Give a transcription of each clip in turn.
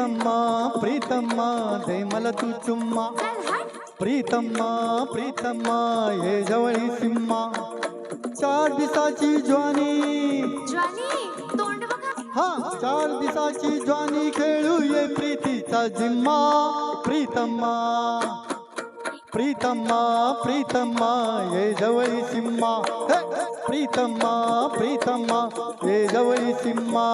प्रीतम्मा प्रीतम्मा दे मला तू चुम्मा प्रीतम्मा प्रीतम्मा ये जवळी सिम्मा 4 दिवसाची ज्वानी तोंड बघा. हा 4 दिवसाची ज्वानी खेळू ये प्रीतीचा जिम्मा प्रीतम्मा प्रीतम्मा प्रीतम्मा ये जवळी सिम्मा प्रीतम्मा प्रीतम्मा ये जवळी सिम्मा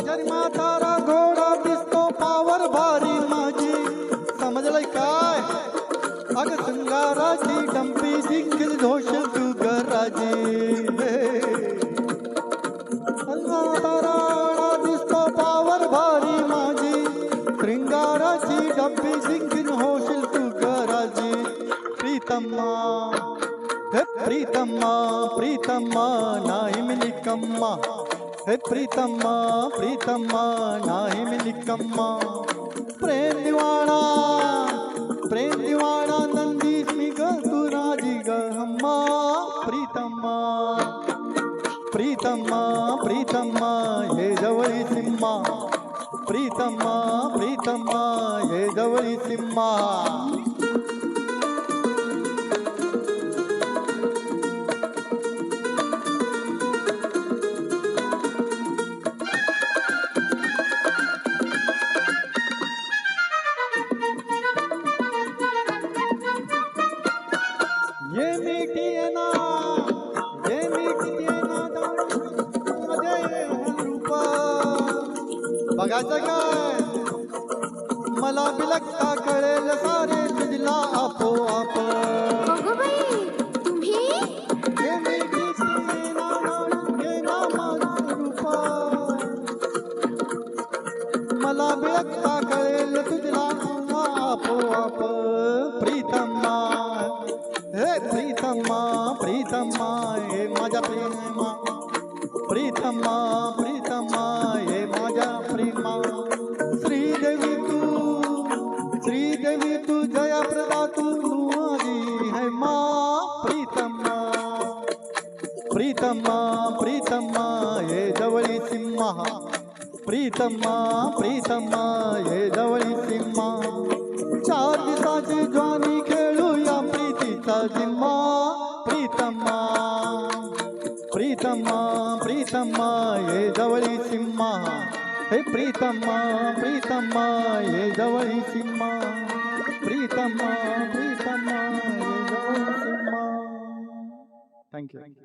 अरे म्हातारा घोडा दिसतो पावर भारी माझी समजलंय काय अग शृंगाराची डंपी जिंकल घोषल तू गराजी म्हातारा दिसतो पावर भारी माझी शृंगाराची डंपी जिंकल होशील तू गराजी प्रीतम्मा प्रीतम्मा प्रीतम्मा नाही मी निकम्मा हे प्रीतम्मा प्रीतम्मा नाही मी निकम्मा प्रेम दिवाणा नंदीस मी ग तू राजी ग हम्मा प्रीतम्मा प्रीतम्मा प्रीतम्मा हे जवळी सिम्मा प्रीतम्मा प्रीतम्मा हे जवळी सिम्मा ये मीठी है ना माझे रूपा बघायचं काय मला बिलकता कळेल सारे तुझला आपोआप तुम्ही ये मीठी है ना माझे रूपा मला बिलकता कळेल तुझला आपोआप प्रीतम्मा हे प्रीतम्मा प्रीतम्मा हे माझ्या प्रेमा प्रीतम्मा प्रीतम्मा हे माझ्या प्रेमा श्रीदेवी तू जयप्रदा तू आली है माँ प्रीतम्मा प्रीतम्मा प्रीतम्मा हे जवळी सिम्मा प्रीतम्मा प्रीतम्मा हे जवळी सिम्मा 4 दिवसाची ज्वानी खेळूया प्रीतीचा जिम्मा प्रीतम्मा प्रीतम्मा प्रीतम्मा हे जवळी सिम्मा हे प्रीतम्मा प्रीतम्मा हे जवळी सिम्मा प्रीतम्मा प्रीतम्मा हे जवळी सिम्मा थँक्यू